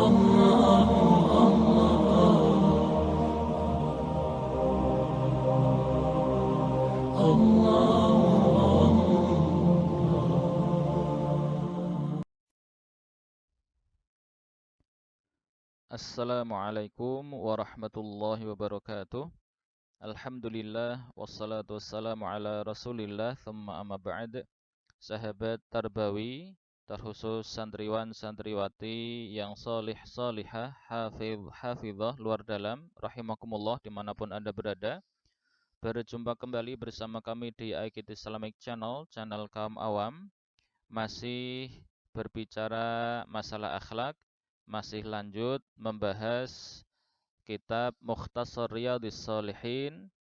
Assalamualaikum warahmatullahi wabarakatuh. Alhamdulillah wassalatu wassalamu ala Rasulillah thumma amma ba'd. Sahabat Tarbawi, terkhusus santriwan santriwati yang salih salihah, hafizah luar dalam rahimakumullah dimanapun Anda berada. Berjumpa kembali bersama kami di iKit Islamic Channel, channel kaum awam. Masih berbicara masalah akhlak, masih lanjut membahas kitab Mukhtasar Riyadhis Shalihin.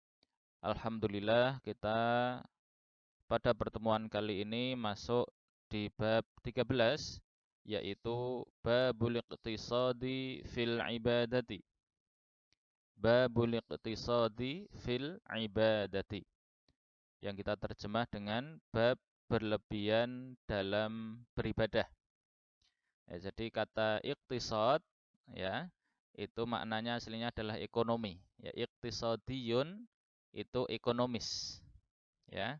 Alhamdulillah kita pada pertemuan kali ini masuk di bab 13, yaitu Babul Iqtisadi fil Ibadati. Babul Iqtisadi fil Ibadati, yang kita terjemah dengan bab berlebihan dalam beribadah. Ya, jadi kata iqtisad ya, itu maknanya aslinya adalah ekonomi. Ya, iqtisadiyun itu ekonomis. Ya.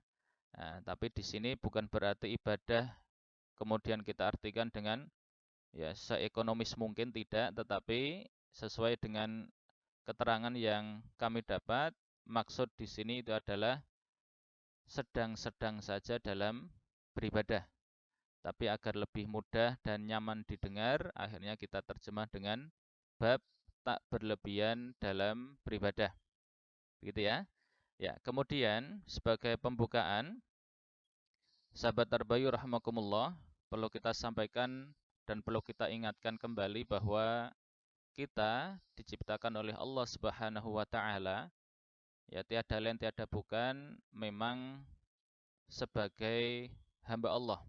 Nah, tapi di sini bukan berarti ibadah kemudian kita artikan dengan ya seekonomis mungkin, tidak, tetapi sesuai dengan keterangan yang kami dapat, maksud di sini itu adalah sedang-sedang saja dalam beribadah. Tapi agar lebih mudah dan nyaman didengar, akhirnya kita terjemah dengan bab tak berlebihan dalam beribadah. Begitu ya. Ya, kemudian sebagai pembukaan, sahabat Tarbayu rahimakumullah, perlu kita sampaikan dan perlu kita ingatkan kembali bahwa kita diciptakan oleh Allah Subhanahu wa taala, ya tiada lain tiada bukan, memang sebagai hamba Allah.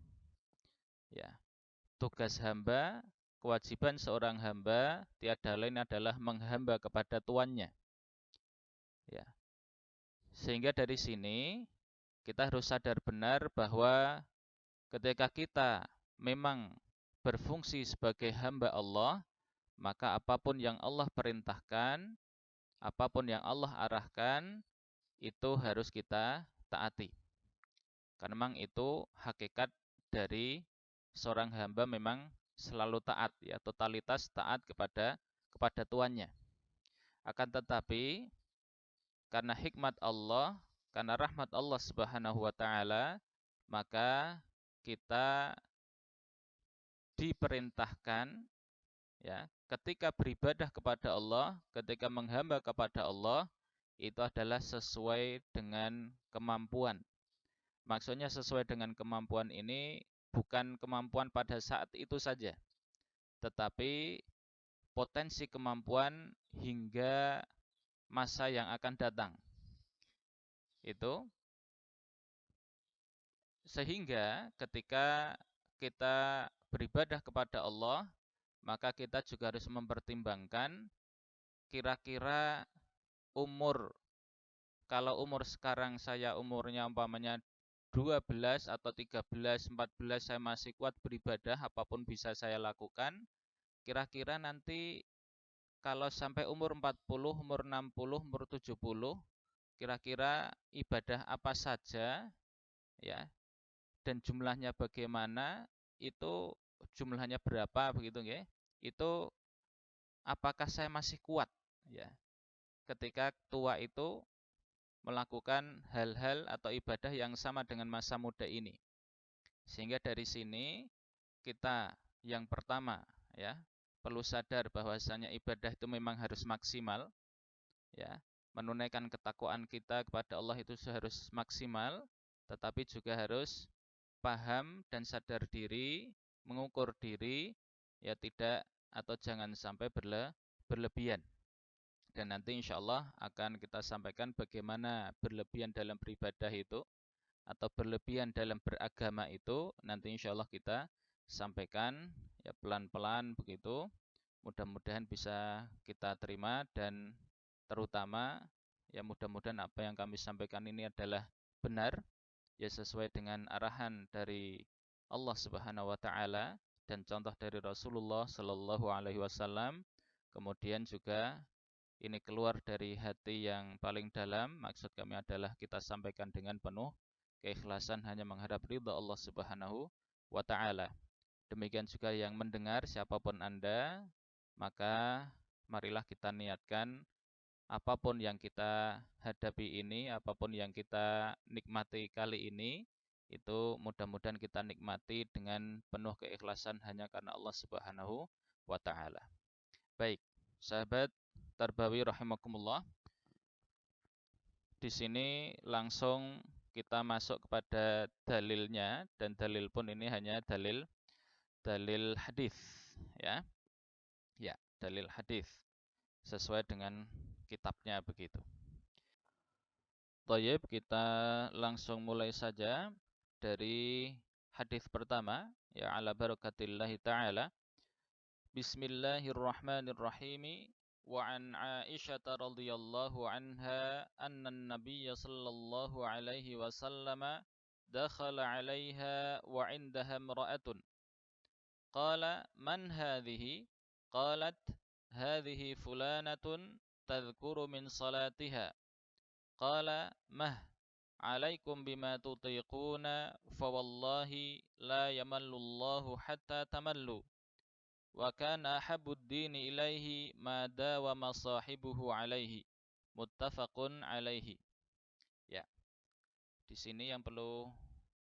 Ya, tugas hamba, kewajiban seorang hamba tiada lain adalah menghamba kepada tuannya. Ya. Sehingga dari sini kita harus sadar benar bahwa ketika kita memang berfungsi sebagai hamba Allah, maka apapun yang Allah perintahkan, apapun yang Allah arahkan, itu harus kita taati. Karena memang itu hakikat dari seorang hamba, memang selalu taat, ya, totalitas taat kepada tuannya. Akan tetapi karena hikmat Allah, karena rahmat Allah Subhanahu wa taala, maka kita diperintahkan, ya, ketika beribadah kepada Allah, ketika menghamba kepada Allah, itu adalah sesuai dengan kemampuan. Maksudnya sesuai dengan kemampuan ini bukan kemampuan pada saat itu saja, tetapi potensi kemampuan hingga masa yang akan datang. Itu sehingga ketika kita beribadah kepada Allah, maka kita juga harus mempertimbangkan kira-kira umur. Kalau umur sekarang saya umurnya umpamanya 12 atau 13, 14, saya masih kuat beribadah, apapun bisa saya lakukan. Kira-kira nanti kalau sampai umur 40, umur 60, umur 70, kira-kira ibadah apa saja, ya, dan jumlahnya bagaimana, itu jumlahnya berapa begitu nggih. Itu apakah saya masih kuat, ya, ketika tua itu melakukan hal-hal atau ibadah yang sama dengan masa muda ini. Sehingga dari sini kita yang pertama, ya, perlu sadar bahwasanya ibadah itu memang harus maksimal, ya. Menunaikan ketakwaan kita kepada Allah itu harus maksimal, tetapi juga harus paham dan sadar diri, mengukur diri, ya, tidak atau jangan sampai berlebihan. Dan nanti insya Allah akan kita sampaikan bagaimana berlebihan dalam beribadah itu atau berlebihan dalam beragama itu, nanti insya Allah kita sampaikan, ya, pelan-pelan begitu. Mudah-mudahan bisa kita terima, dan terutama ya mudah-mudahan apa yang kami sampaikan ini adalah benar, ya, sesuai dengan arahan dari Allah Subhanahu wa taala dan contoh dari Rasulullah Shallallahu Alaihi Wasallam. Kemudian juga ini keluar dari hati yang paling dalam. Maksud kami adalah kita sampaikan dengan penuh keikhlasan hanya mengharap ridha Allah Subhanahu wa taala. Demikian juga yang mendengar, siapapun Anda, maka marilah kita niatkan apapun yang kita hadapi ini, apapun yang kita nikmati kali ini, itu mudah-mudahan kita nikmati dengan penuh keikhlasan hanya karena Allah Subhanahu wa taala. Baik, sahabat Tarbawi rahimakumullah. Di sini langsung kita masuk kepada dalilnya, dan dalil pun ini hanya dalil hadis, ya. Ya, dalil hadis sesuai dengan kitabnya begitu. Thayyib, kita langsung mulai saja dari hadis pertama, ya, ala barokatillahi ta'ala. Bismillahirrahmanirrahim. Wa an Aisyah radhiyallahu anha anna an-nabiy sallallahu alaihi wasallam dakhala 'alaiha wa 'indaha imra'atun. Qala man hadhihi? Qalat hadhihi fulanatun tadhkuru min salatiha. Qala mah 'alaikum bima tutiquna fa wallahi la yamallu Allahu hatta tamallu. Wa kana ahabbud dini ilaihi ma dawama sahibuhu alaihi. Muttafaqun alaihi. Ya, di sini yang perlu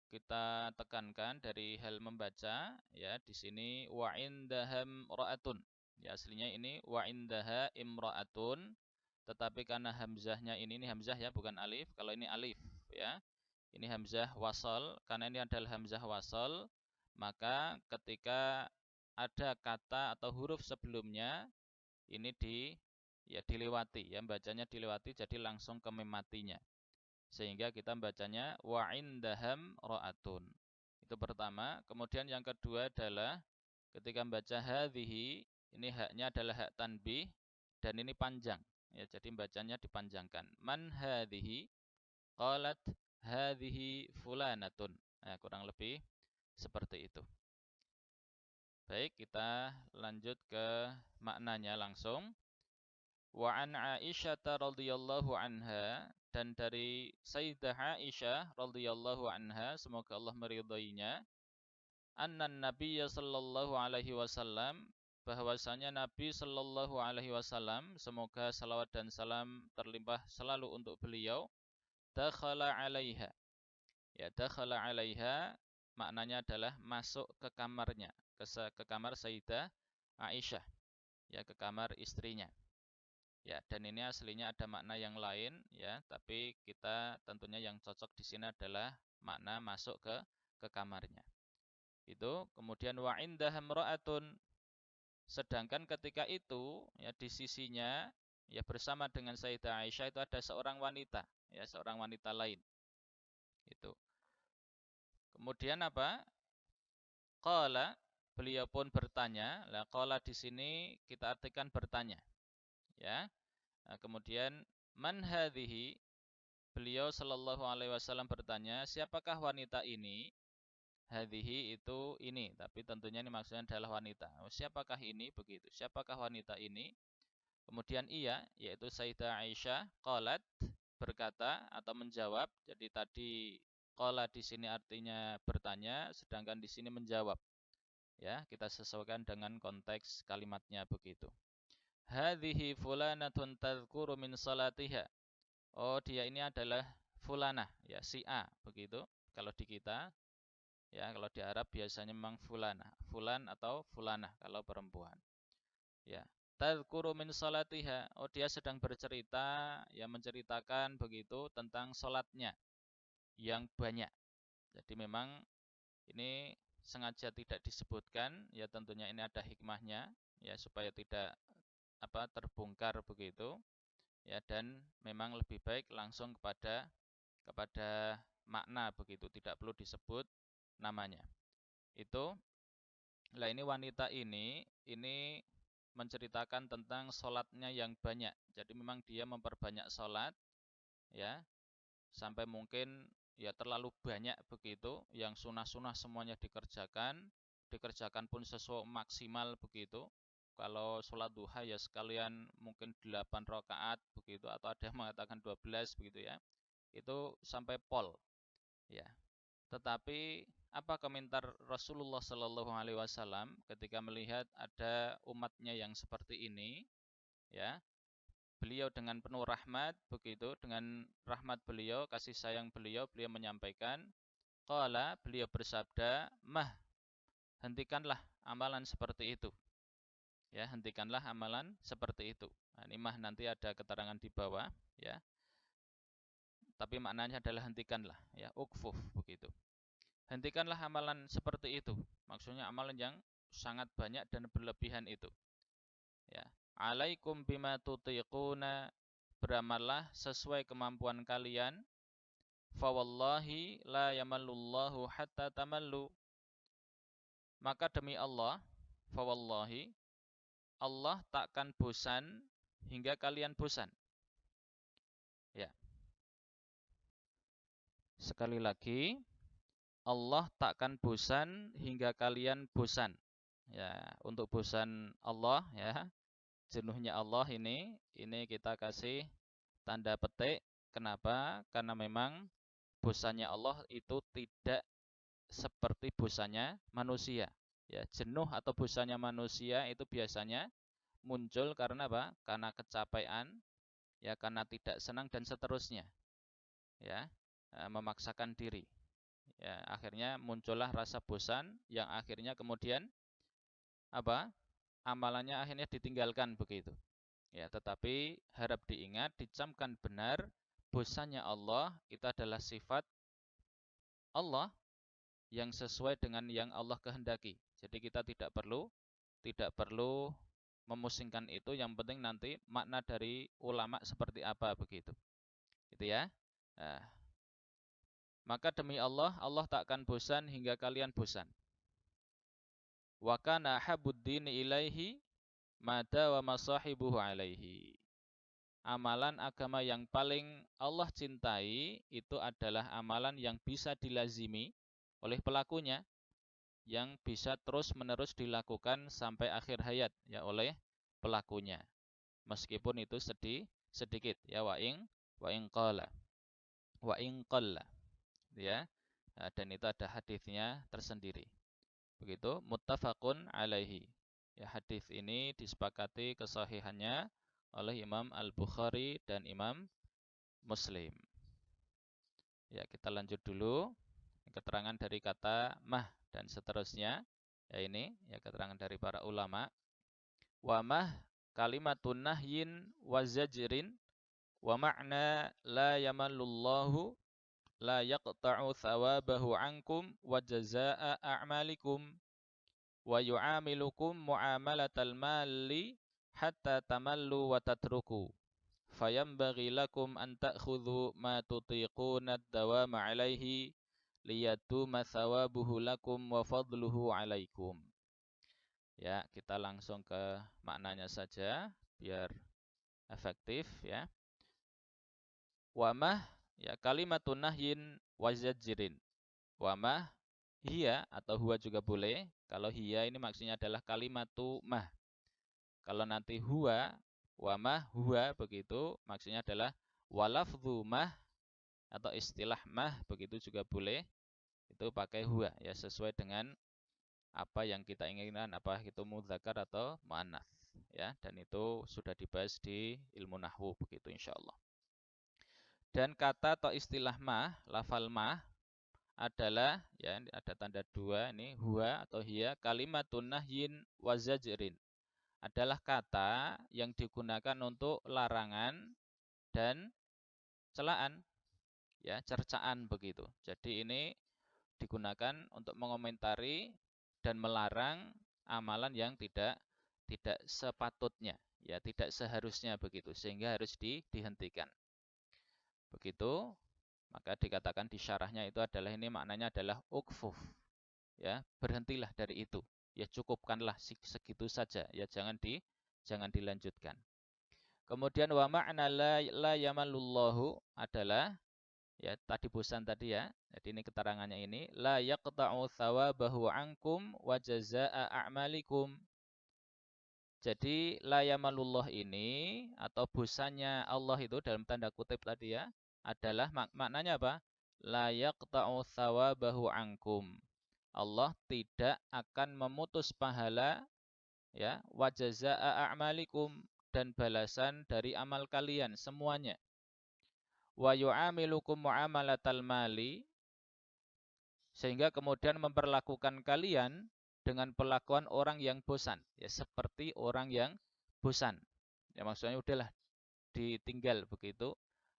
kita tekankan dari hal membaca, ya, di sini wa indaham ra'atun. Ya, aslinya ini wa indaha imra'atun, tetapi karena hamzahnya ini hamzah, ya, bukan alif. Kalau ini alif, ya. Ini hamzah wasal, karena ini adalah hamzah wasal, maka ketika ada kata atau huruf sebelumnya ini dilewati, ya, bacanya dilewati, jadi langsung ke mim matinya, sehingga kita bacanya wa indaham ra'atun. Itu pertama. Kemudian yang kedua adalah ketika membaca hadhihi, ini haknya adalah hak tanbih dan ini panjang, ya, jadi bacanya dipanjangkan. Man hadhihi? Qalat hadhihi fulanatun. Nah, kurang lebih seperti itu. Baik, kita lanjut ke maknanya langsung. Wa an Aisyah radhiyallahu anha, dan dari Sayyidah Aisyah radhiyallahu anha, semoga Allah meridainya, annan Nabiy sallallahu alaihi wasallam, bahwasanya Nabi sallallahu alaihi wasallam, semoga salawat dan salam terlimpah selalu untuk beliau, dakhala 'alaiha. Ya, dakhala 'alaiha maknanya adalah masuk ke kamarnya, ke kamar Sayyidah Aisyah, ya, ke kamar istrinya. Ya, dan ini aslinya ada makna yang lain, ya, tapi kita tentunya yang cocok di sini adalah makna masuk ke kamarnya. Itu. Kemudian wa indaha imra'atun, sedangkan ketika itu, ya, di sisinya, ya, bersama dengan Sayyidah Aisyah itu ada seorang wanita, ya, seorang wanita lain. Itu. Kemudian apa? Qala, beliau pun bertanya. Lah, qala di sini kita artikan bertanya, ya. Nah, kemudian man hadhihi? Beliau sallallahu alaihi wasallam bertanya, siapakah wanita ini? Hadhihi itu ini, tapi tentunya ini maksudnya adalah wanita. Siapakah ini? Begitu. Siapakah wanita ini? Kemudian ia, yaitu Sayyidah Aisyah, qalat, berkata atau menjawab. Jadi tadi qala di sini artinya bertanya, sedangkan di sini menjawab. Ya, kita sesuaikan dengan konteks kalimatnya begitu. Hadhihi fulanatun tadhkuru min salatiha. Oh, dia ini adalah fulanah, ya, si A begitu. Kalau di kita, ya, kalau di Arab biasanya memang fulanah, fulan atau fulanah kalau perempuan. Ya, tadhkuru min salatiha. Oh, dia sedang bercerita, ya, menceritakan begitu tentang salatnya yang banyak. Jadi memang ini sengaja tidak disebutkan, ya, tentunya ini ada hikmahnya, ya, supaya tidak terbongkar begitu, ya, dan memang lebih baik langsung kepada makna begitu, tidak perlu disebut namanya. Itu. Lah, ini wanita ini menceritakan tentang sholatnya yang banyak. Jadi memang dia memperbanyak sholat, ya, sampai mungkin, ya, terlalu banyak begitu, yang sunah-sunah semuanya dikerjakan, dikerjakan pun sesuai maksimal begitu. Kalau sholat duha ya sekalian mungkin 8 rakaat begitu, atau ada yang mengatakan 12 begitu ya. Itu sampai pol ya. Tetapi apa komentar Rasulullah Shallallahu Alaihi Wasallam ketika melihat ada umatnya yang seperti ini ya. Beliau dengan penuh rahmat begitu, dengan rahmat beliau, kasih sayang beliau menyampaikan, qala, beliau bersabda, mah, hentikanlah amalan seperti itu. Ya, hentikanlah amalan seperti itu. Nah, ini mah nanti ada keterangan di bawah ya. Tapi maknanya adalah hentikanlah ya, ukfuf begitu. Hentikanlah amalan seperti itu. Maksudnya amalan yang sangat banyak dan berlebihan itu. Ya. Alaikum bima tutiquna, beramallah sesuai kemampuan kalian. Fawallahi la yamallullahu hatta tamallu. Maka demi Allah, fawallahi, Allah takkan bosan hingga kalian bosan. Ya. Sekali lagi, Allah takkan bosan hingga kalian bosan. Ya, untuk bosan Allah ya, jenuhnya Allah ini kita kasih tanda petik. Kenapa? Karena memang bosannya Allah itu tidak seperti bosannya manusia. Ya, jenuh atau bosannya manusia itu biasanya muncul karena apa? Karena kecapean, ya, karena tidak senang dan seterusnya. Ya, memaksakan diri. Ya, akhirnya muncullah rasa bosan yang akhirnya kemudian apa? Amalannya akhirnya ditinggalkan begitu. Ya, tetapi harap diingat, dicamkan benar, bosannya Allah itu adalah sifat Allah yang sesuai dengan yang Allah kehendaki. Jadi kita tidak perlu memusingkan itu, yang penting nanti makna dari ulama seperti apa begitu. Gitu ya. Nah, maka demi Allah, Allah tak akan bosan hingga kalian bosan. Wa kana habuddini ilaihi mada wa masahibuhu alaihi. Amalan agama yang paling Allah cintai itu adalah amalan yang bisa dilazimi oleh pelakunya, yang bisa terus-menerus dilakukan sampai akhir hayat ya oleh pelakunya. Meskipun itu sedikit ya, wa in qala ya. Nah, dan itu ada hadisnya tersendiri. Begitu, muttafaqun alaihi. Ya, hadis ini disepakati kesahihannya oleh Imam Al-Bukhari dan Imam Muslim. Ya, kita lanjut dulu. Keterangan dari kata mah dan seterusnya. Ya, ini ya keterangan dari para ulama. Wa mah kalimatun nahyin wa zajrin wa ma'na la yamallullahu la yaqta'u thawabahu ankum wa jazaa'a a'malikum wa yu'amilukum mu'amalatal mali hatta tamallu wa tatruku. Fayambaghi lakum an ta'khudhu ma tutiquna ad-dawama 'alaihi liyaduma thawabuhu lakum wa fadluhu 'alaikum. Ya, kita langsung ke maknanya saja biar efektif ya. Wamah ya kalimatun nahyin wa zajrin. Wamah hiya atau huwa juga boleh. Kalau hiya ini maksudnya adalah kalimatu mah. Kalau nanti huwa, wamah huwa begitu maksudnya adalah walafdhu mah atau istilah mah begitu juga boleh. Itu pakai huwa ya, sesuai dengan apa yang kita inginkan, apa itu mudzakkar atau muannats ya, dan itu sudah dibahas di ilmu nahwu begitu insyaallah. Dan kata atau istilah mah, lafal mah adalah ya, ada tanda dua ini, huwa atau hiya kalimatun nahyin wa zajrin. Adalah kata yang digunakan untuk larangan dan celaan ya, cercaan begitu. Jadi ini digunakan untuk mengomentari dan melarang amalan yang tidak sepatutnya ya, tidak seharusnya begitu, sehingga harus dihentikan. Begitu, maka dikatakan di syarahnya itu adalah ini maknanya adalah ukfuf. Ya, berhentilah dari itu. Ya, cukupkanlah segitu saja. Ya, jangan dilanjutkan. Kemudian wa ma'na la yamallullahu adalah Ya, tadi bosan tadi ya. Jadi ini keterangannya ini la yaqta'u thawabahu ankum wa jazaa'a a'malikum. Jadi la yamalullah ini atau bosannya Allah itu dalam tanda kutip tadi ya adalah maknanya apa? La yaqta'u thawabahu ankum. Allah tidak akan memutus pahala ya wa jazaa'a a'malikum dan balasan dari amal kalian semuanya. Wa yu'amilukum mu'amalatal mali sehingga kemudian memperlakukan kalian dengan perlakuan orang yang bosan ya seperti orang yang bosan ya maksudnya udahlah ditinggal begitu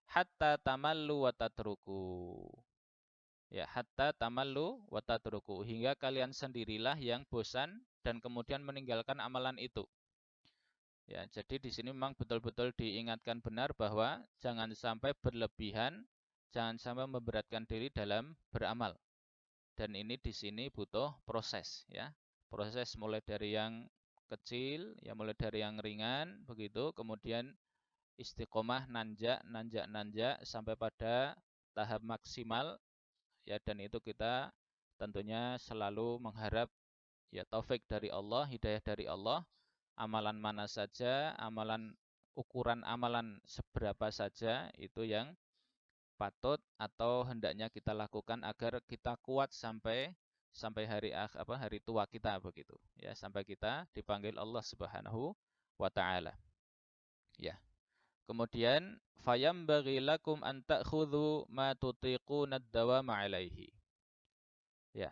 hatta tamallu wa tatruku ya hatta tamallu wa tatruku hingga kalian sendirilah yang bosan dan kemudian meninggalkan amalan itu ya jadi di sini memang betul-betul diingatkan benar bahwa jangan sampai berlebihan jangan sampai memberatkan diri dalam beramal. Dan ini di sini butuh proses ya. Proses mulai dari yang kecil, ya mulai dari yang ringan begitu, kemudian istiqomah nanjak sampai pada tahap maksimal ya dan itu kita tentunya selalu mengharap ya taufik dari Allah, hidayah dari Allah, amalan mana saja, ukuran amalan seberapa saja itu yang patut atau hendaknya kita lakukan agar kita kuat sampai hari tua kita begitu ya sampai kita dipanggil Allah Subhanahu wa taala ya kemudian fayambaghi lakum an ta'khudhu ma tutiquna ad-dawama alaihi ya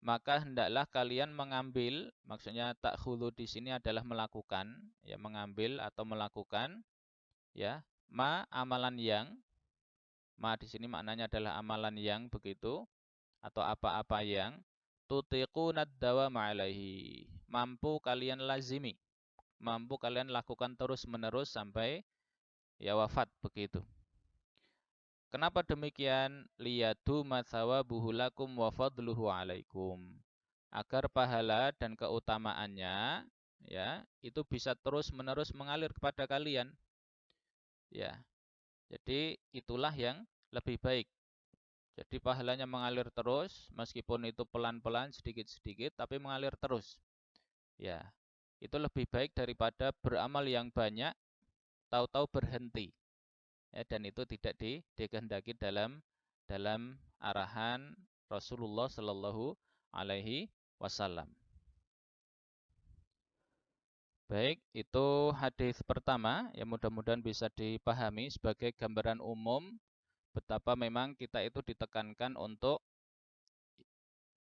maka hendaklah kalian mengambil maksudnya ta'khudhu di sini adalah melakukan ya mengambil atau melakukan ya amalan yang di sini maknanya adalah amalan yang begitu atau apa-apa yang tutiqunad dawama alaihi. Mampu kalian lazimi, mampu kalian lakukan terus-menerus sampai ya wafat begitu. Kenapa demikian? Liyadu mathawabuhu lakum wa fadluhu alaikum. Agar pahala dan keutamaannya ya itu bisa terus-menerus mengalir kepada kalian. Ya. Jadi itulah yang lebih baik. Jadi pahalanya mengalir terus, meskipun itu pelan-pelan, sedikit-sedikit, tapi mengalir terus. Ya, itu lebih baik daripada beramal yang banyak, tahu-tahu berhenti. Ya, dan itu tidak dikehendaki dalam arahan Rasulullah Shallallahu Alaihi Wasallam. Baik, itu hadis pertama yang mudah-mudahan bisa dipahami sebagai gambaran umum betapa memang kita itu ditekankan untuk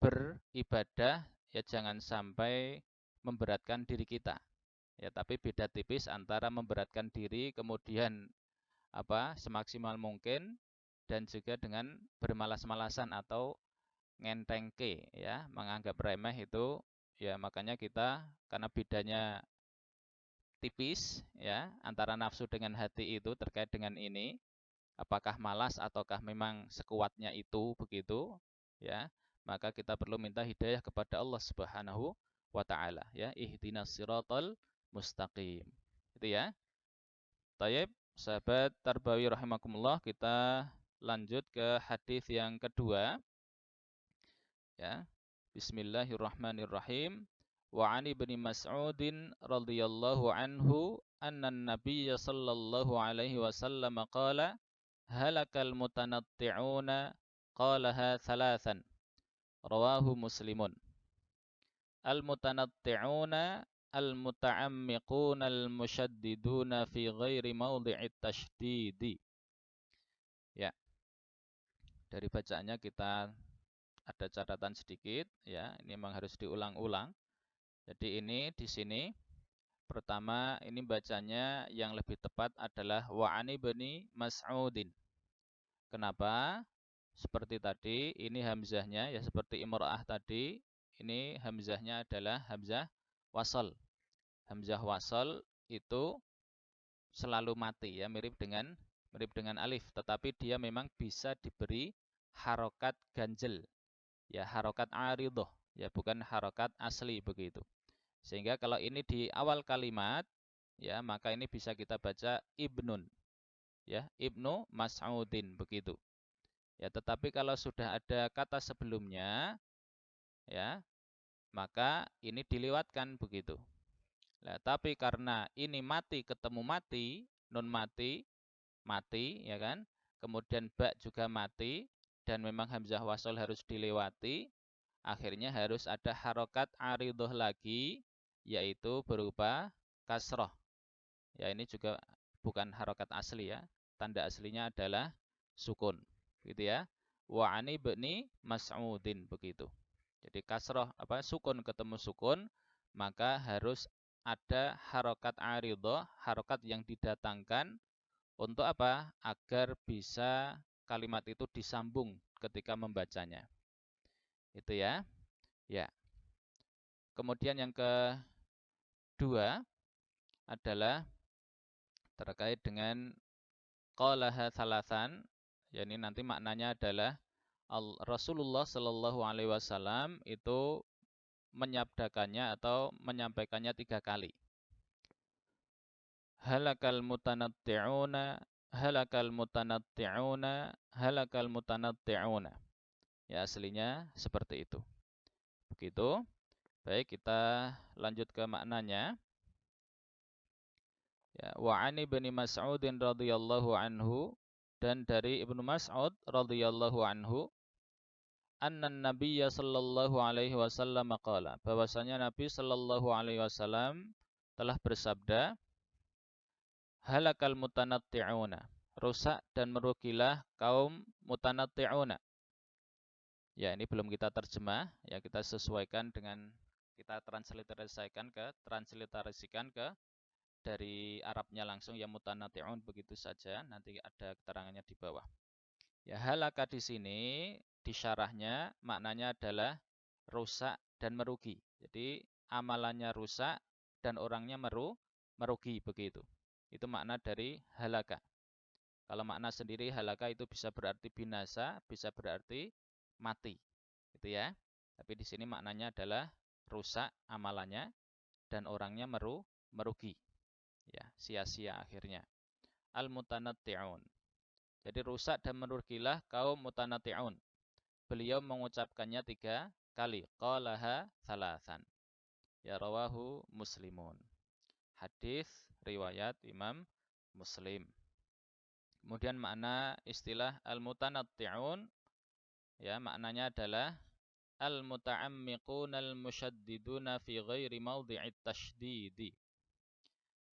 beribadah ya jangan sampai memberatkan diri kita. Ya, tapi beda tipis antara memberatkan diri kemudian semaksimal mungkin dan juga dengan bermalas-malasan atau ngentengke ya, menganggap remeh itu ya makanya kita karena bedanya tipis ya antara nafsu dengan hati itu terkait dengan ini apakah malas ataukah memang sekuatnya itu begitu ya maka kita perlu minta hidayah kepada Allah Subhanahu wa taala ya ihdinas siratal mustaqim itu ya Tayyib sahabat tarbawi rahimakumullah kita lanjut ke hadis yang kedua ya Bismillahirrahmanirrahim wa ani ibni Mas'udin radhiyallahu anhu anna an-nabiy sallallahu alaihi wasallam qala halakal mutanatti'una qalaha thalathan rawahu muslimun al-mutanatti'una al-muta'ammiquna al-musyaddiduna fi ghairi mawdi'it tashdidi ya dari bacaannya kita ada catatan sedikit ya ini memang harus diulang-ulang jadi ini di sini pertama ini bacanya yang lebih tepat adalah wa'ani bani Mas'udin. Kenapa? Seperti tadi, ini hamzahnya ya seperti imra'ah tadi, ini hamzahnya adalah hamzah wasal. Hamzah wasal itu selalu mati ya, mirip dengan alif, tetapi dia memang bisa diberi harokat ganjel. Ya, harokat aridhah, ya bukan harokat asli begitu. Sehingga kalau ini di awal kalimat, ya maka ini bisa kita baca ibnun, ya ibnu Mas'udin begitu. Ya, tetapi kalau sudah ada kata sebelumnya, ya, maka ini dilewatkan begitu. Nah, tapi karena ini mati ketemu mati, nun mati, mati, ya kan? Kemudian ba juga mati dan memang hamzah wasol harus dilewati, akhirnya harus ada harokat aridhoh lagi, yaitu berupa kasroh. Ya, ini juga bukan harokat asli ya. Tanda aslinya adalah sukun, gitu ya. Wa ani bni Mas'udin begitu. Jadi kasroh apa sukun ketemu sukun, maka harus ada harokat aridhoh, harokat yang didatangkan untuk apa? Agar bisa kalimat itu disambung ketika membacanya. Itu ya. Ya. Kemudian yang kedua adalah terkait dengan qalaha salasan. Ya, ini nanti maknanya adalah Rasulullah Shallallahu Alaihi Wasallam itu menyabdakannya atau menyampaikannya 3 kali. Halakal mutanatti'una, halakal mutanatti'una, halakal mutanatti'una. Ya, aslinya seperti itu. Begitu. Baik, kita lanjut ke maknanya. Ya, wa ani bin Mas'udin radhiyallahu anhu, dan dari Ibnu Mas'ud radhiyallahu anhu, anna nabiyya sallallahu alaihi wasallam qala, bahwasanya Nabi sallallahu alaihi wasallam telah bersabda, halakal mutanatti'una, rusak dan merugilah kaum mutanatti'una. Ya, ini belum kita terjemah, ya kita sesuaikan dengan kita transliterasikan ke dari Arabnya langsung, ya mutanatti'un begitu saja, nanti ada keterangannya di bawah. Ya, halaka di sini di syarahnya maknanya adalah rusak dan merugi. Jadi amalannya rusak dan orangnya merugi begitu. Itu makna dari halaka. Kalau makna sendiri halaka itu bisa berarti binasa, bisa berarti mati. Gitu ya. Tapi di sini maknanya adalah rusak amalannya dan orangnya merugi. Ya, sia-sia akhirnya. Al-mutanatti'un. Jadi rusak dan merugilah kaum mutanatti'un. Beliau mengucapkannya 3 kali. Qalaha thalathan. Ya, rawahu Muslimun. Hadis riwayat Imam Muslim. Kemudian makna istilah al-mutanatti'un, ya, maknanya adalah al-muta'ammiqun al-musyaddiduna fi ghairi mawdi'it tashdidi.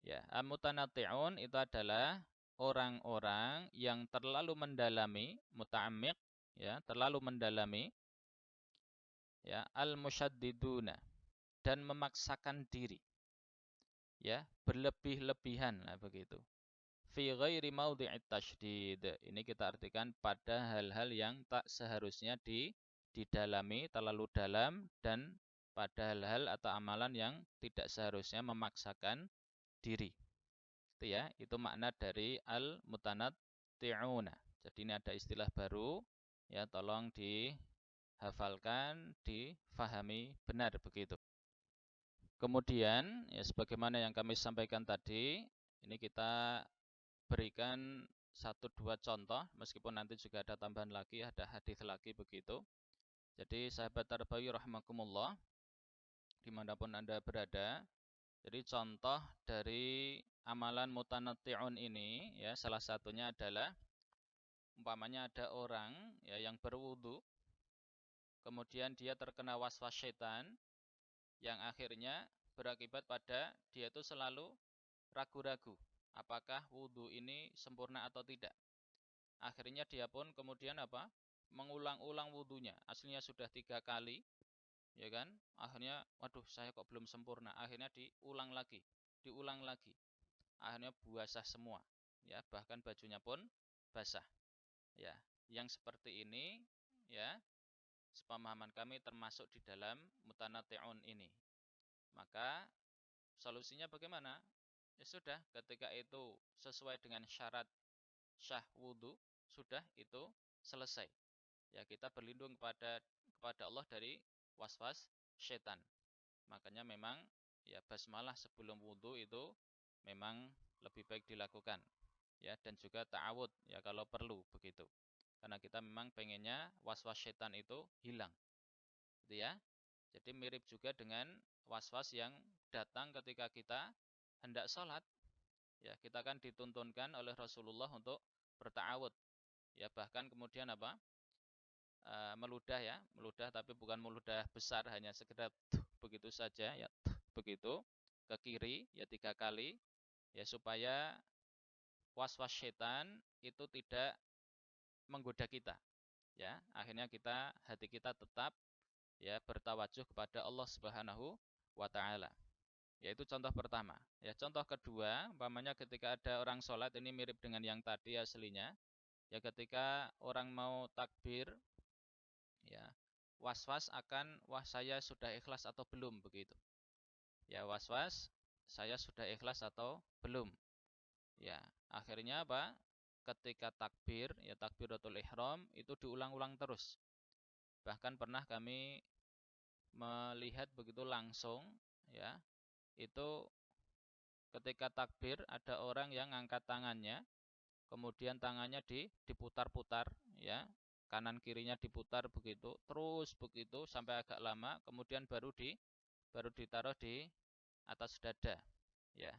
Ya, al-mutanatti'un itu adalah orang-orang yang terlalu mendalami, muta'ammiq, ya, terlalu mendalami, ya, al-musyaddiduna, dan memaksakan diri, ya, berlebih-lebihan lah begitu. Fi ghairi mawdi'it tasydid. Ini kita artikan pada hal-hal yang tak seharusnya didalami terlalu dalam, dan pada hal-hal atau amalan yang tidak seharusnya memaksakan diri. Itu ya, itu makna dari al-mutanatti'una. Jadi ini ada istilah baru, ya, tolong dihafalkan, difahami benar begitu. Kemudian, ya, sebagaimana yang kami sampaikan tadi, ini kita berikan 1-2 contoh, meskipun nanti juga ada tambahan lagi, ada hadis lagi begitu. Jadi sahabat tarbawi rahimakumullah, dimanapun Anda berada, jadi contoh dari amalan mutanatti'un ini, ya, salah satunya adalah umpamanya ada orang, ya, yang berwudu, kemudian dia terkena waswas syaitan yang akhirnya berakibat pada dia itu selalu ragu-ragu apakah wudu ini sempurna atau tidak. Akhirnya dia pun kemudian apa? Mengulang-ulang wudunya. Aslinya sudah 3 kali, ya kan? Akhirnya, waduh, saya kok belum sempurna. Akhirnya diulang lagi, diulang lagi. Akhirnya basah semua, ya, bahkan bajunya pun basah. Ya, yang seperti ini, ya, sepemahaman kami termasuk di dalam mutanatti'un ini. Maka solusinya bagaimana? Ya sudah, ketika itu sesuai dengan syarat syah wudu, sudah itu selesai. Ya, kita berlindung kepada Allah dari waswas syaitan. Makanya memang, ya, basmalah sebelum wudu itu memang lebih baik dilakukan, ya, dan juga ta'awud, ya, kalau perlu begitu. Karena kita memang pengennya was-was setan itu hilang. Gitu ya. Jadi mirip juga dengan was-was yang datang ketika kita hendak sholat. Ya, kita kan dituntunkan oleh Rasulullah untuk berta'awud. Ya, bahkan kemudian apa? Meludah ya, meludah tapi bukan meludah besar, hanya sekedar begitu saja ya, begitu ke kiri ya 3 kali ya supaya was-was setan itu tidak menggoda kita. Ya, akhirnya hati kita tetap ya bertawajuh kepada Allah Subhanahu wa taala. Yaitu contoh pertama. Ya, contoh kedua, umpamanya ketika ada orang sholat, ini mirip dengan yang tadi aslinya. Ya, ketika orang mau takbir, ya, was-was akan, wah saya sudah ikhlas atau belum begitu. Ya, was-was, saya sudah ikhlas atau belum. Ya, akhirnya apa? Ketika takbir, ya takbiratul ihram itu diulang-ulang terus. Bahkan pernah kami melihat begitu langsung, ya, itu ketika takbir ada orang yang angkat tangannya, kemudian tangannya diputar-putar, ya, kanan kirinya diputar begitu, terus begitu sampai agak lama, kemudian baru ditaruh di atas dada, ya.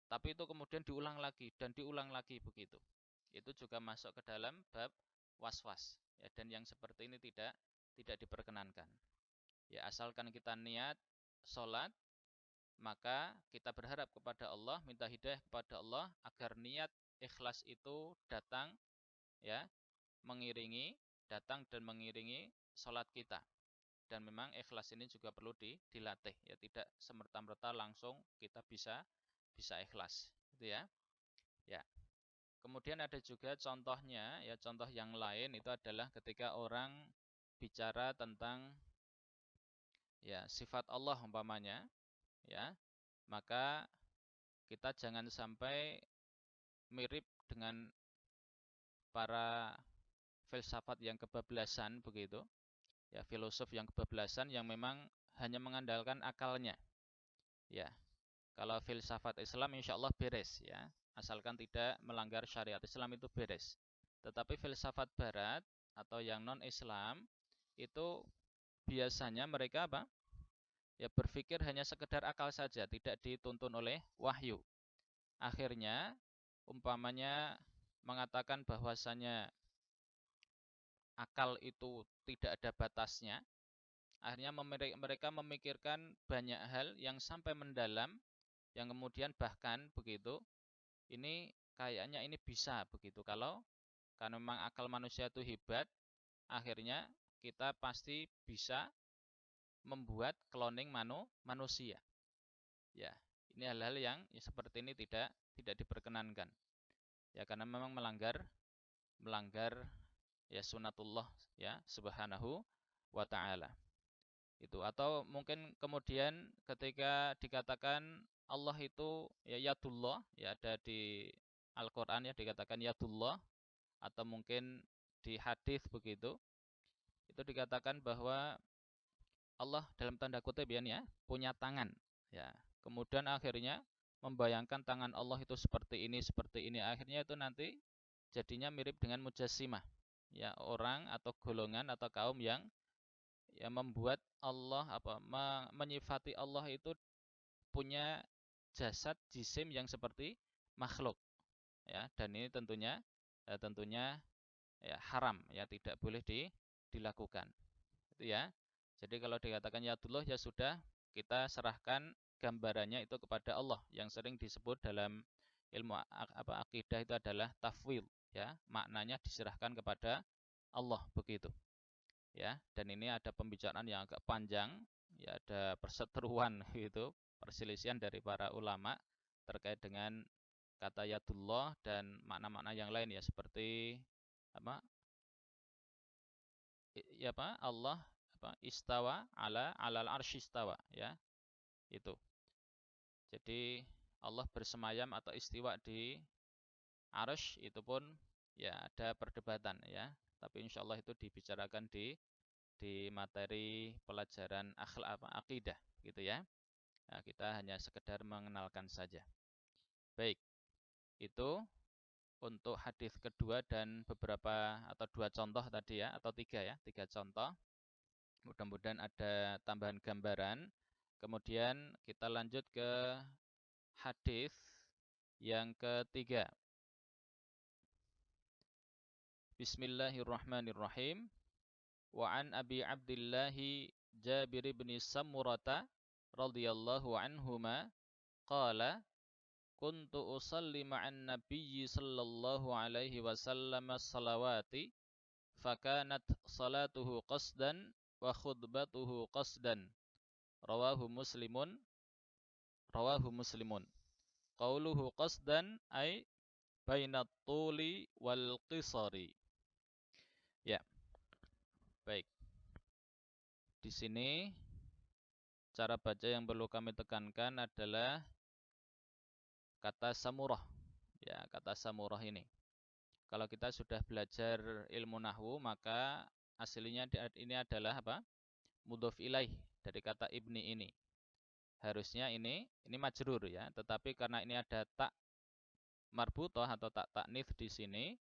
Tapi itu kemudian diulang lagi dan diulang lagi begitu. Itu juga masuk ke dalam bab was-was, ya, dan yang seperti ini tidak diperkenankan. Ya, asalkan kita niat sholat, maka kita berharap kepada Allah, minta hidayah kepada Allah agar niat ikhlas itu datang, ya, datang dan mengiringi sholat kita. Dan memang ikhlas ini juga perlu dilatih, ya, tidak semerta-merta langsung kita bisa ikhlas, gitu ya. Ya. Kemudian ada juga contohnya, ya, contoh yang lain itu adalah ketika orang bicara tentang ya sifat Allah umpamanya, ya, maka kita jangan sampai mirip dengan para filsafat yang kebablasan begitu, ya, filosof yang kebablasan yang memang hanya mengandalkan akalnya. Ya, kalau filsafat Islam insya Allah beres, ya, asalkan tidak melanggar syariat Islam itu beres. Tetapi filsafat Barat atau yang non Islam itu biasanya mereka apa? Ya berpikir hanya sekedar akal saja, tidak dituntun oleh wahyu. Akhirnya umpamanya mengatakan bahwasanya akal itu tidak ada batasnya, akhirnya mereka memikirkan banyak hal yang sampai mendalam, yang kemudian bahkan begitu, ini kayaknya ini bisa begitu. Kalau karena memang akal manusia itu hebat, akhirnya kita pasti bisa membuat cloning manusia. Ya, ini hal-hal yang ya, seperti ini tidak diperkenankan. Ya, karena memang melanggar ya sunatullah ya subhanahu wa ta'ala. Itu atau mungkin kemudian ketika dikatakan Allah itu ya yadullah, ya ada di Al-Qur'an ya dikatakan yadullah, atau mungkin di hadis begitu. Itu dikatakan bahwa Allah dalam tanda kutip ya punya tangan, ya. Kemudian akhirnya membayangkan tangan Allah itu seperti ini, akhirnya itu nanti jadinya mirip dengan mujassimah. Ya, orang atau golongan atau kaum yang ya membuat Allah menyifati Allah itu punya jasad jisim yang seperti makhluk, ya, dan ini tentunya ya haram, ya, tidak boleh dilakukan, itu ya. Jadi kalau dikatakan ya Yadullah, ya sudah, kita serahkan gambarannya itu kepada Allah, yang sering disebut dalam ilmu akidah itu adalah tafwid, ya, maknanya diserahkan kepada Allah begitu, ya. Dan ini ada pembicaraan yang agak panjang, ya, ada perseteruan gitu, perselisihan dari para ulama terkait dengan kata yadullah dan makna-makna yang lain, ya, seperti apa ya apa Allah istawa alal arsy istawa, ya, itu. Jadi Allah bersemayam atau istiwa di arsy, itu pun ya ada perdebatan, ya. Tapi insya Allah itu dibicarakan di materi pelajaran akhlak akidah gitu ya. Nah, kita hanya sekedar mengenalkan saja. Baik, itu untuk hadis kedua dan beberapa atau dua contoh tadi ya, atau tiga contoh. Mudah-mudahan ada tambahan gambaran. Kemudian kita lanjut ke hadis yang ketiga. Bismillahirrahmanirrahim. Wa an Abi Abdullah Jabir bin Samurata radhiyallahu anhuma qala kuntu usalli ma'an nabiyyi sallallahu alaihi wasallam salawati fakanat salatuhu qasdan wa khutbatuhu qasdan rawahu muslimun qauluhu qasdan ay bainat tuli wal qisari. Ya, baik. Di sini cara baca yang perlu kami tekankan adalah kata samurah. Ya, kata samurah ini. Kalau kita sudah belajar ilmu nahwu, maka aslinya ini adalah apa? Mudhof ilaih dari kata ibni ini. Harusnya ini majrur ya, tetapi karena ini ada tak marbutah atau tak taknits di sini,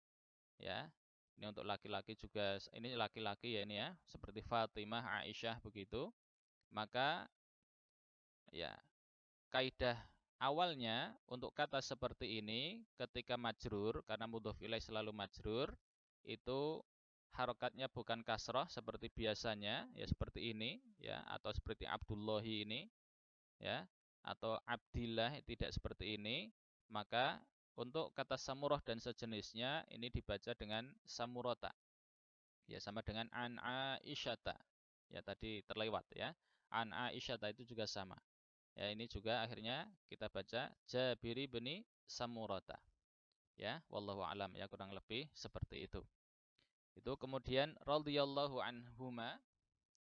ya. Ini untuk laki-laki juga, ini laki-laki ya ini ya, seperti Fatimah, Aisyah begitu. Maka ya, kaidah awalnya untuk kata seperti ini ketika majrur, karena mudhof ilaih selalu majrur, itu harokatnya bukan kasroh seperti biasanya, ya seperti ini, ya, atau seperti Abdullahi ini, ya, atau Abdillah tidak seperti ini. Maka untuk kata samurah dan sejenisnya ini dibaca dengan samurota, ya, sama dengan an Aisyata, ya tadi terlewat ya, an Aisyata itu juga sama. Ya, ini juga akhirnya kita baca Jabiri bin Samurata. Ya, wallahu alam, ya kurang lebih seperti itu. Itu kemudian radhiyallahu anhuma.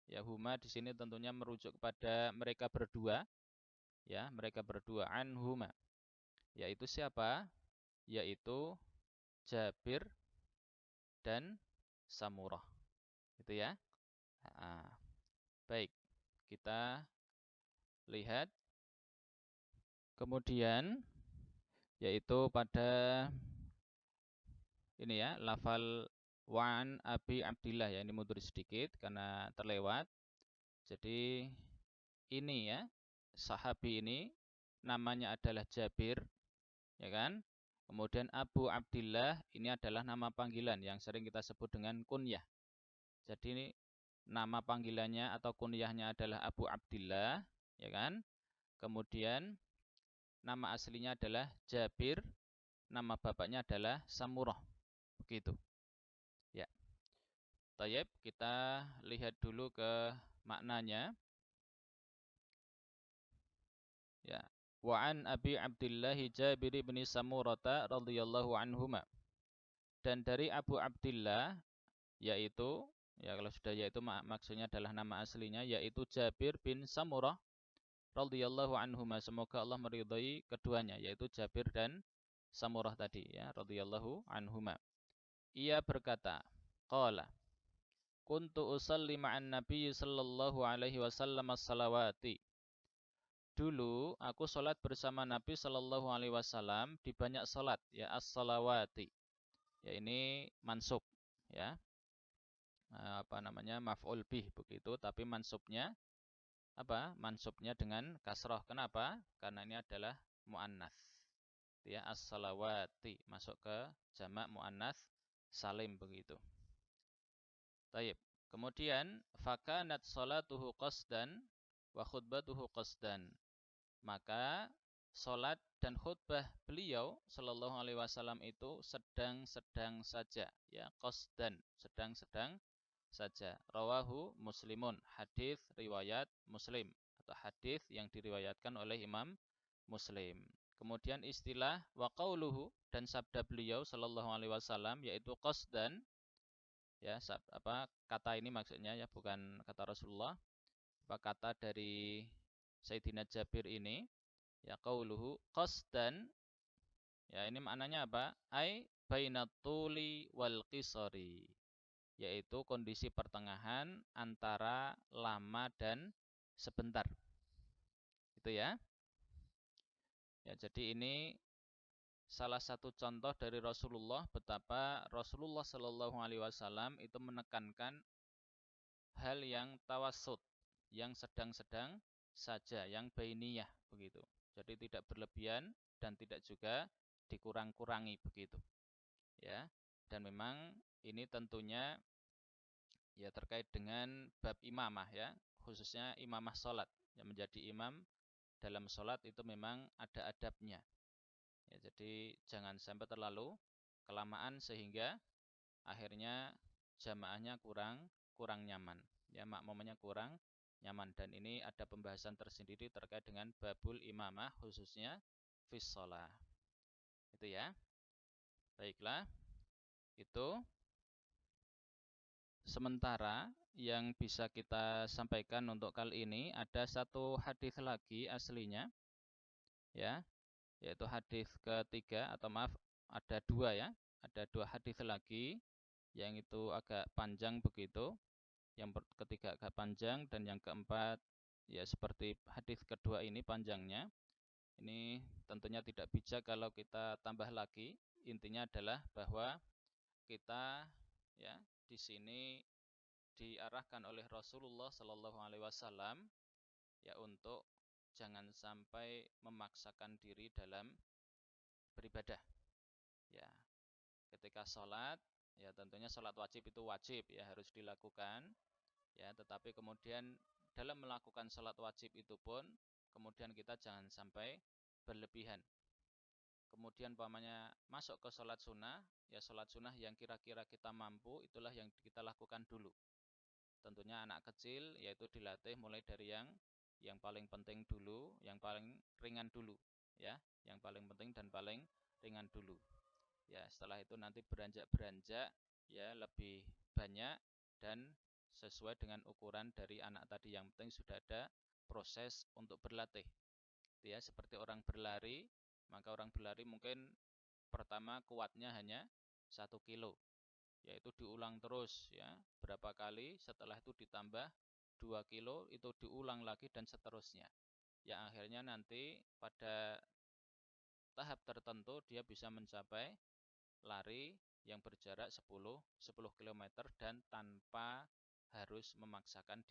Ya, huma di sini tentunya merujuk kepada mereka berdua. Ya, mereka berdua anhuma. Yaitu siapa? Yaitu Jabir dan Samurah. Itu ya. Nah, baik. Kita lihat kemudian yaitu pada ini ya, lafal Wa'an Abi Abdillah, ya ini mundur sedikit karena terlewat. Jadi ini ya, sahabi ini namanya adalah Jabir, ya kan? Kemudian Abu Abdillah ini adalah nama panggilan yang sering kita sebut dengan kunyah. Jadi ini nama panggilannya atau kunyahnya adalah Abu Abdillah, ya kan? Kemudian nama aslinya adalah Jabir, nama bapaknya adalah Samurah. Begitu. Ya. Tayyib, kita lihat dulu ke maknanya. Ya. Wa an Abi Abdillah Jabir bin Samurata radhiyallahu anhuma. Dan dari Abu Abdillah, yaitu, ya kalau sudah yaitu maksudnya adalah nama aslinya, yaitu Jabir bin Samurah radhiyallahu anhuma, semoga Allah meridhai keduanya, yaitu Jabir dan Samurah tadi ya, radhiyallahu anhuma. Ia berkata, qala kuntu usalli ma'an nabiy sallallahu alaihi wasallam as-salawati. Dulu aku salat bersama Nabi sallallahu alaihi wasallam di banyak salat, ya as-salawati. Ya ini mansub, ya. Apa namanya? Maf'ul bih begitu, tapi mansubnya apa? Mansubnya dengan kasrah. Kenapa? Karena ini adalah muannats. Ya as-salawati masuk ke jamak muannats salim begitu. Taib. Kemudian fakanat salatuhu qasdan wa khutbatuhu qasdan. Maka salat dan khutbah beliau sallallahu alaihi wasallam itu sedang-sedang saja, ya, qasdan, sedang-sedang saja. Rawahu Muslimun, hadis riwayat Muslim atau hadis yang diriwayatkan oleh Imam Muslim. Kemudian istilah wa qauluhu dan sabda beliau sallallahu alaihi wasallam yaitu qasdan, ya, apa kata ini maksudnya ya, bukan kata Rasulullah, apa kata dari Sayyidina Jabir ini, ya, qauluhu qasdan, ya ini maknanya apa? Ai bainat tuli wal qisari, yaitu kondisi pertengahan antara lama dan sebentar. Itu ya. Ya, jadi ini salah satu contoh dari Rasulullah betapa Rasulullah Shallallahu Alaihi Wasallam itu menekankan hal yang tawassut, yang sedang-sedang saja, yang bainiyah begitu. Jadi tidak berlebihan dan tidak juga dikurang-kurangi begitu. Ya. Dan memang ini tentunya ya terkait dengan bab imamah ya, khususnya imamah salat. Yang menjadi imam dalam salat itu memang ada adabnya. Ya, jadi jangan sampai terlalu kelamaan sehingga akhirnya jamaahnya kurang nyaman. Ya, makmumnya kurang nyaman dan ini ada pembahasan tersendiri terkait dengan babul imamah khususnya fis shalah. Itu ya. Baiklah. Itu sementara yang bisa kita sampaikan untuk kali ini ada satu hadis lagi aslinya ya, yaitu hadis ketiga atau maaf ada dua ya. Ada dua hadis lagi yang itu agak panjang begitu. Yang ketiga agak panjang dan yang keempat ya seperti hadis kedua ini panjangnya. Ini tentunya tidak bijak kalau kita tambah lagi. Intinya adalah bahwa kita ya di sini diarahkan oleh Rasulullah Shallallahu Alaihi Wasallam ya untuk jangan sampai memaksakan diri dalam beribadah. Ya, ketika sholat, ya tentunya sholat wajib itu wajib ya harus dilakukan. Ya, tetapi kemudian dalam melakukan sholat wajib itu pun kemudian kita jangan sampai berlebihan. Kemudian pamannya masuk ke sholat sunnah, ya sholat sunnah yang kira-kira kita mampu itulah yang kita lakukan dulu. Tentunya anak kecil yaitu dilatih mulai dari yang paling penting dulu, yang paling ringan dulu, ya, yang paling penting dan paling ringan dulu. Ya, setelah itu nanti beranjak-beranjak ya lebih banyak dan sesuai dengan ukuran dari anak tadi. Yang penting sudah ada proses untuk berlatih. Ya, seperti orang berlari, maka orang berlari mungkin pertama kuatnya hanya 1 kilo, yaitu diulang terus ya berapa kali, setelah itu ditambah 2 kilo, itu diulang lagi dan seterusnya. Yang akhirnya nanti pada tahap tertentu dia bisa mencapai lari yang berjarak 10 km dan tanpa harus memaksakan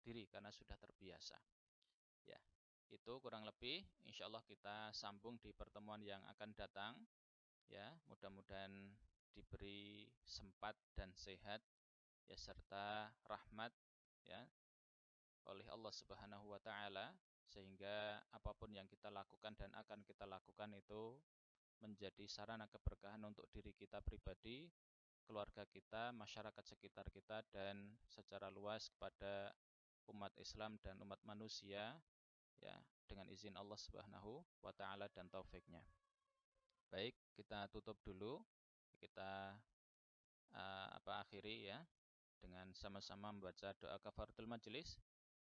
diri karena sudah terbiasa. Ya, itu kurang lebih insyaallah kita sambung di pertemuan yang akan datang. Ya, mudah-mudahan diberi sempat dan sehat ya serta rahmat ya oleh Allah Subhanahu wa taala sehingga apapun yang kita lakukan dan akan kita lakukan itu menjadi sarana keberkahan untuk diri kita pribadi, keluarga kita, masyarakat sekitar kita dan secara luas kepada umat Islam dan umat manusia ya dengan izin Allah Subhanahu wa taala dan taufiknya. Baik, kita tutup dulu. Kita akhiri ya dengan sama-sama membaca doa kafaratul majelis.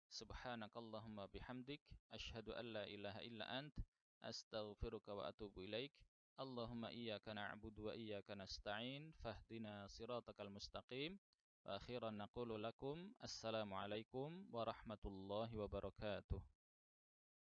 Subhanakallahumma bihamdik asyhadu an la ilaha illa ant astaghfiruka wa atubu ilaik. Allahumma iyyaka na'budu wa iyyaka nasta'in fahdina siratakal mustaqim. Wa akhiran naqulu lakum assalamu alaikum warahmatullahi wabarakatuh.